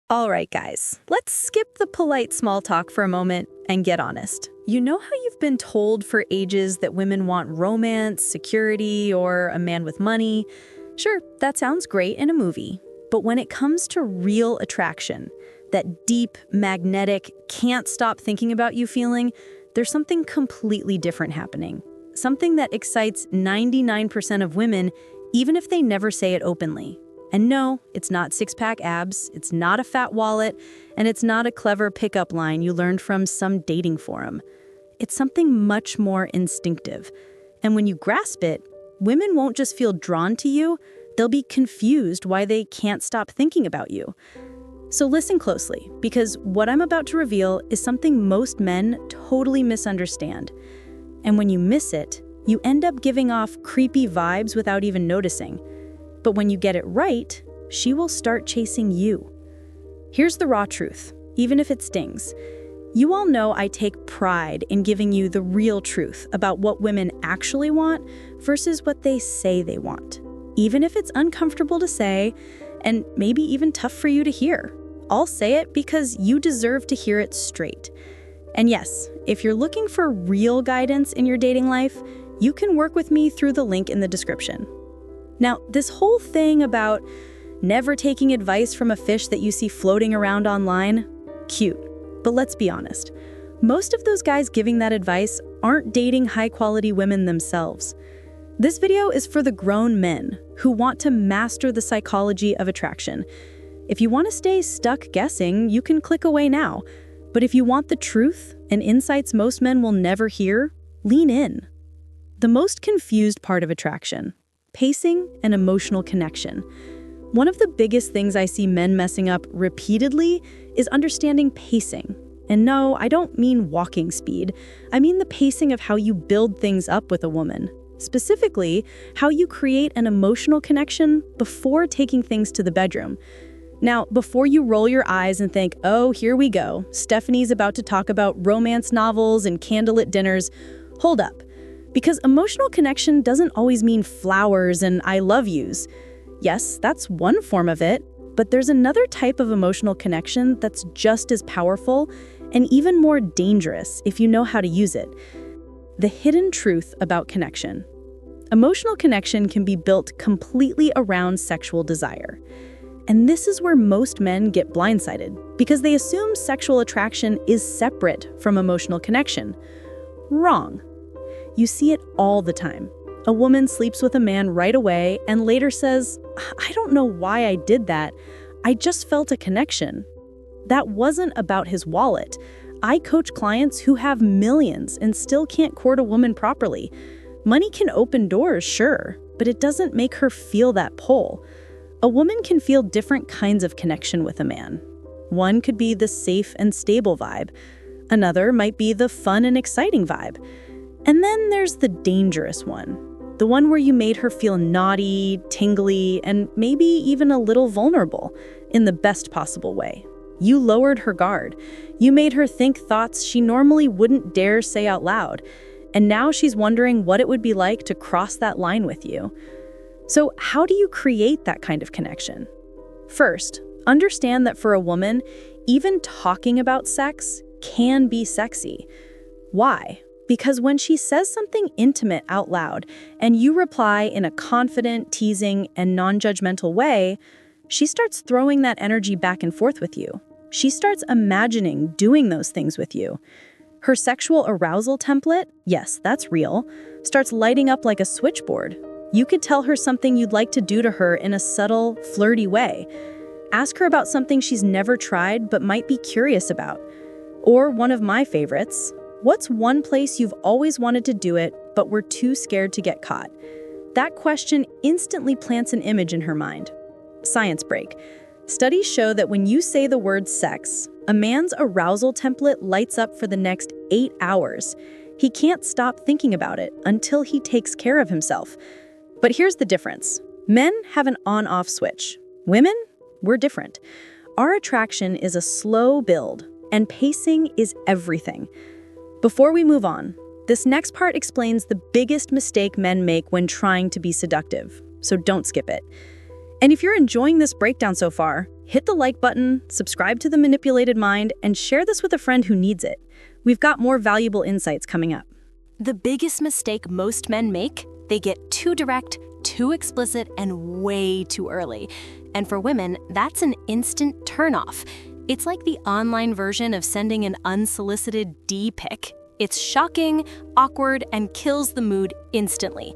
All right, guys, let's skip the polite small talk for a moment and get honest. You know how you've been told for ages that women want romance, security, or a man with money? Sure, that sounds great in a movie. But when it comes to real attraction, that deep, magnetic, can't stop thinking about you feeling, there's something completely different happening. Something that excites 99% of women, even if they never say it openly. And no, it's not six-pack abs, it's not a fat wallet, and it's not a clever pickup line you learned from some dating forum. It's something much more instinctive. And when you grasp it, women won't just feel drawn to you, they'll be confused why they can't stop thinking about you. So listen closely, because what I'm about to reveal is something most men totally misunderstand. And when you miss it, you end up giving off creepy vibes without even noticing. But when you get it right, she will start chasing you. Here's the raw truth, even if it stings. You all know I take pride in giving you the real truth about what women actually want versus what they say they want. Even if it's uncomfortable to say, and maybe even tough for you to hear. I'll say it because you deserve to hear it straight. And yes, if you're looking for real guidance in your dating life, you can work with me through the link in the description. Now, this whole thing about never taking advice from a fish that you see floating around online, cute. But let's be honest, most of those guys giving that advice aren't dating high-quality women themselves. This video is for the grown men who want to master the psychology of attraction. If you want to stay stuck guessing, you can click away now. But if you want the truth and insights most men will never hear, lean in. The most confused part of attraction: pacing and emotional connection. One of the biggest things I see men messing up repeatedly is understanding pacing. And no, I don't mean walking speed. I mean the pacing of how you build things up with a woman. Specifically, how you create an emotional connection before taking things to the bedroom. Now, before you roll your eyes and think, oh, here we go, Stephanie's about to talk about romance novels and candlelit dinners, hold up. Because emotional connection doesn't always mean flowers and I love yous. Yes, that's one form of it, but there's another type of emotional connection that's just as powerful and even more dangerous if you know how to use it. The hidden truth about connection. Emotional connection can be built completely around sexual desire. And this is where most men get blindsided, because they assume sexual attraction is separate from emotional connection. Wrong. You see it all the time. A woman sleeps with a man right away and later says, I don't know why I did that. I just felt a connection. That wasn't about his wallet. I coach clients who have millions and still can't court a woman properly. Money can open doors, sure, but it doesn't make her feel that pull. A woman can feel different kinds of connection with a man. One could be the safe and stable vibe. Another might be the fun and exciting vibe. And then there's the dangerous one. The one where you made her feel naughty, tingly, and maybe even a little vulnerable in the best possible way. You lowered her guard. You made her think thoughts she normally wouldn't dare say out loud. And now she's wondering what it would be like to cross that line with you. So how do you create that kind of connection? First, understand that for a woman, even talking about sex can be sexy. Why? Because when she says something intimate out loud and you reply in a confident, teasing, and non-judgmental way, she starts throwing that energy back and forth with you. She starts imagining doing those things with you. Her sexual arousal template, yes, that's real, starts lighting up like a switchboard. You could tell her something you'd like to do to her in a subtle, flirty way. Ask her about something she's never tried but might be curious about. Or one of my favorites, what's one place you've always wanted to do it but were too scared to get caught? That question instantly plants an image in her mind. Science break. Studies show that when you say the word sex, a man's arousal template lights up for the next 8 hours. He can't stop thinking about it until he takes care of himself. But here's the difference. Men have an on-off switch. Women, we're different. Our attraction is a slow build, and pacing is everything. Before we move on, this next part explains the biggest mistake men make when trying to be seductive, so don't skip it. And if you're enjoying this breakdown so far, hit the like button, subscribe to The Manipulated Mind, and share this with a friend who needs it. We've got more valuable insights coming up. The biggest mistake most men make, they get too direct, too explicit, and way too early. And for women, that's an instant turnoff. It's like the online version of sending an unsolicited D-pic. It's shocking, awkward, and kills the mood instantly.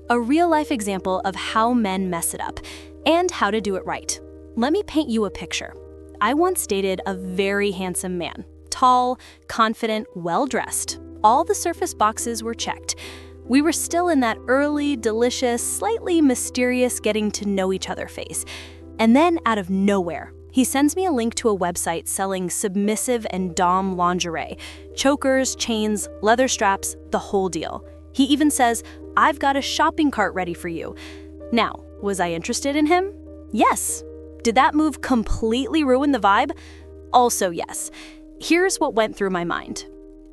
A real-life example of how men mess it up and how to do it right. Let me paint you a picture. I once dated a very handsome man. Tall, confident, well-dressed. All the surface boxes were checked. We were still in that early, delicious, slightly mysterious getting to know each other phase. And then, out of nowhere, he sends me a link to a website selling submissive and dom lingerie, chokers, chains, leather straps, the whole deal. He even says, "I've got a shopping cart ready for you." Now, was I interested in him? Yes. Did that move completely ruin the vibe? Also yes. Here's what went through my mind.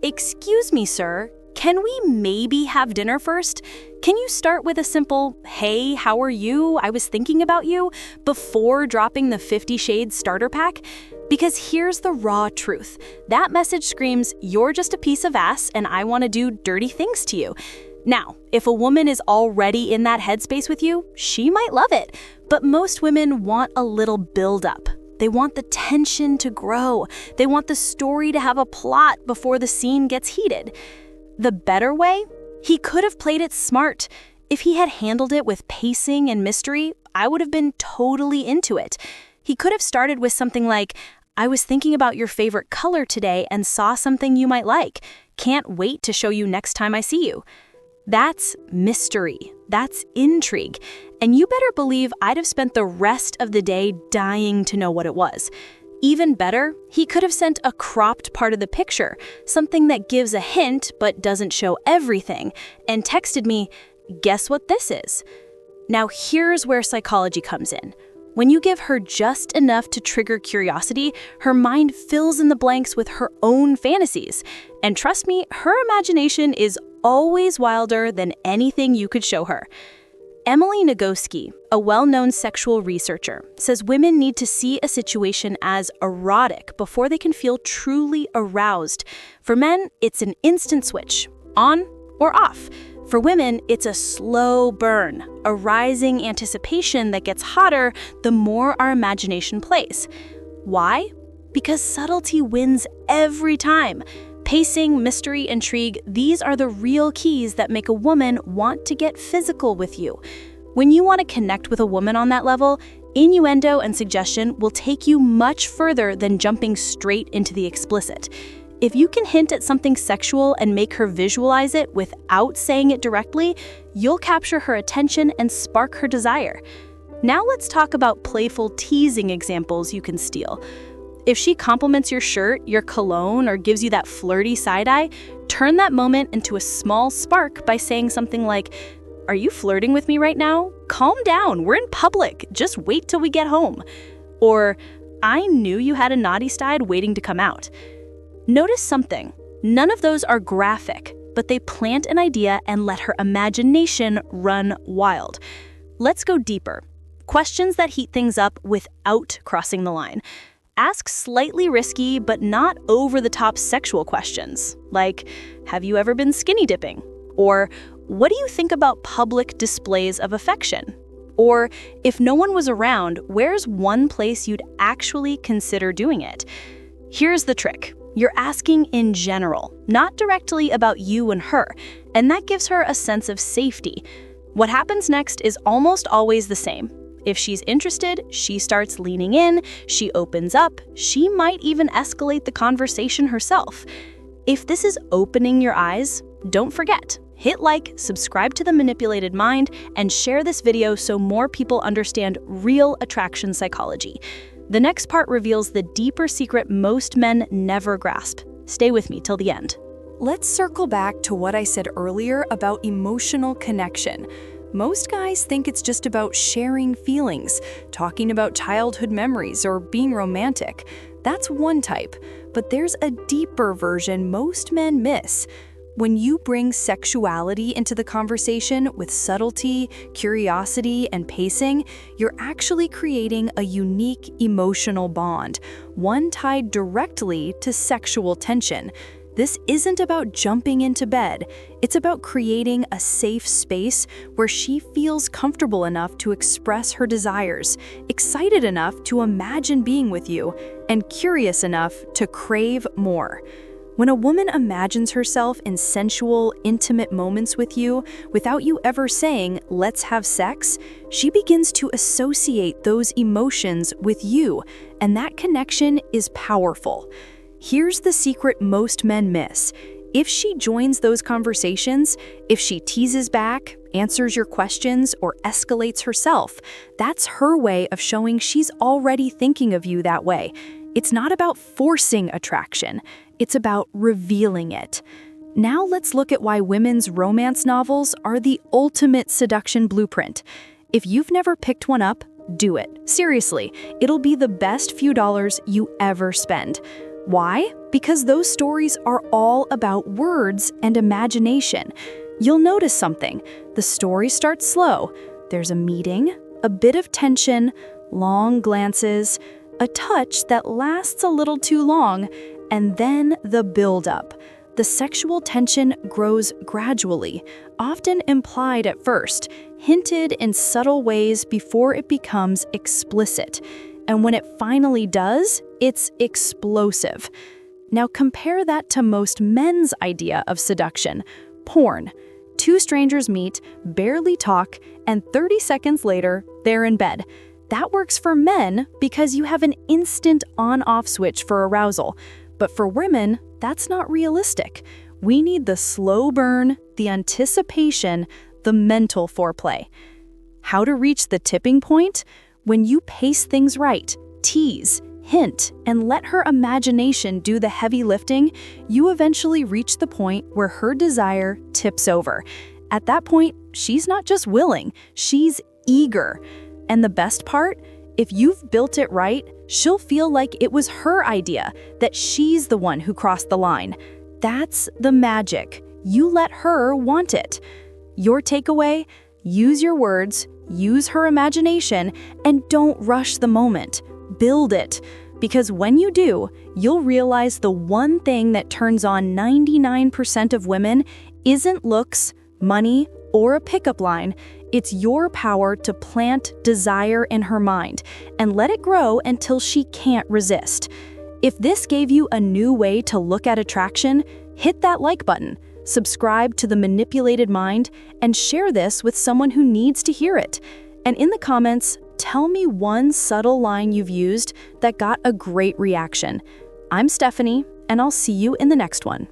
Excuse me, sir, can we maybe have dinner first? Can you start with a simple, "Hey, how are you? I was thinking about you," before dropping the 50 Shades starter pack? Because here's the raw truth. That message screams, "You're just a piece of ass and I want to do dirty things to you." Now, if a woman is already in that headspace with you, she might love it. But most women want a little build-up. They want the tension to grow. They want the story to have a plot before the scene gets heated. The better way? He could have played it smart. If he had handled it with pacing and mystery, I would have been totally into it. He could have started with something like, "I was thinking about your favorite color today and saw something you might like. Can't wait to show you next time I see you." That's mystery. That's intrigue. And you better believe I'd have spent the rest of the day dying to know what it was. Even better, he could have sent a cropped part of the picture, something that gives a hint but doesn't show everything, and texted me, "Guess what this is?" Now here's where psychology comes in. When you give her just enough to trigger curiosity, her mind fills in the blanks with her own fantasies. And trust me, her imagination is always wilder than anything you could show her. Emily Nagoski, a well-known sexual researcher, says women need to see a situation as erotic before they can feel truly aroused. For men, it's an instant switch, on or off. For women, it's a slow burn, a rising anticipation that gets hotter the more our imagination plays. Why? Because subtlety wins every time. Pacing, mystery, intrigue, these are the real keys that make a woman want to get physical with you. When you want to connect with a woman on that level, innuendo and suggestion will take you much further than jumping straight into the explicit. If you can hint at something sexual and make her visualize it without saying it directly, you'll capture her attention and spark her desire. Now let's talk about playful teasing examples you can steal. If she compliments your shirt, your cologne, or gives you that flirty side-eye, turn that moment into a small spark by saying something like, "Are you flirting with me right now? Calm down, we're in public, just wait till we get home." Or, "I knew you had a naughty side waiting to come out." Notice something. None of those are graphic, but they plant an idea and let her imagination run wild. Let's go deeper. Questions that heat things up without crossing the line. Ask slightly risky but not over-the-top sexual questions, like, "Have you ever been skinny dipping?" Or, "What do you think about public displays of affection?" Or, "If no one was around, where's one place you'd actually consider doing it?" Here's the trick. You're asking in general, not directly about you and her, and that gives her a sense of safety. What happens next is almost always the same. If she's interested, she starts leaning in, she opens up, she might even escalate the conversation herself. If this is opening your eyes, don't forget, hit like, subscribe to The Manipulated Mind, and share this video so more people understand real attraction psychology. The next part reveals the deeper secret most men never grasp. Stay with me till the end. Let's circle back to what I said earlier about emotional connection. Most guys think it's just about sharing feelings, talking about childhood memories, or being romantic. That's one type, but there's a deeper version most men miss. When you bring sexuality into the conversation with subtlety, curiosity, and pacing, you're actually creating a unique emotional bond, one tied directly to sexual tension. This isn't about jumping into bed. It's about creating a safe space where she feels comfortable enough to express her desires, excited enough to imagine being with you, and curious enough to crave more. When a woman imagines herself in sensual, intimate moments with you, without you ever saying, "Let's have sex," she begins to associate those emotions with you, and that connection is powerful. Here's the secret most men miss. If she joins those conversations, if she teases back, answers your questions, or escalates herself, that's her way of showing she's already thinking of you that way. It's not about forcing attraction. It's about revealing it. Now let's look at why women's romance novels are the ultimate seduction blueprint. If you've never picked one up, do it. Seriously, it'll be the best few dollars you ever spend. Why? Because those stories are all about words and imagination. You'll notice something. The story starts slow. There's a meeting, a bit of tension, long glances, a touch that lasts a little too long, and then the build-up. The sexual tension grows gradually, often implied at first, hinted in subtle ways before it becomes explicit. And when it finally does, it's explosive. Now compare that to most men's idea of seduction: porn. Two strangers meet, barely talk, and 30 seconds later, they're in bed. That works for men because you have an instant on-off switch for arousal. But for women, that's not realistic. We need the slow burn, the anticipation, the mental foreplay. How to reach the tipping point? When you pace things right, tease, hint, and let her imagination do the heavy lifting, you eventually reach the point where her desire tips over. At that point, she's not just willing, she's eager. And the best part? If you've built it right, she'll feel like it was her idea, that she's the one who crossed the line. That's the magic. You let her want it. Your takeaway? Use your words, use her imagination, and don't rush the moment. Build it. Because when you do, you'll realize the one thing that turns on 99% of women isn't looks, money, or a pickup line. It's your power to plant desire in her mind and let it grow until she can't resist. If this gave you a new way to look at attraction, hit that like button, subscribe to The Manipulated Mind, and share this with someone who needs to hear it. And in the comments, tell me one subtle line you've used that got a great reaction. I'm Stephanie, and I'll see you in the next one.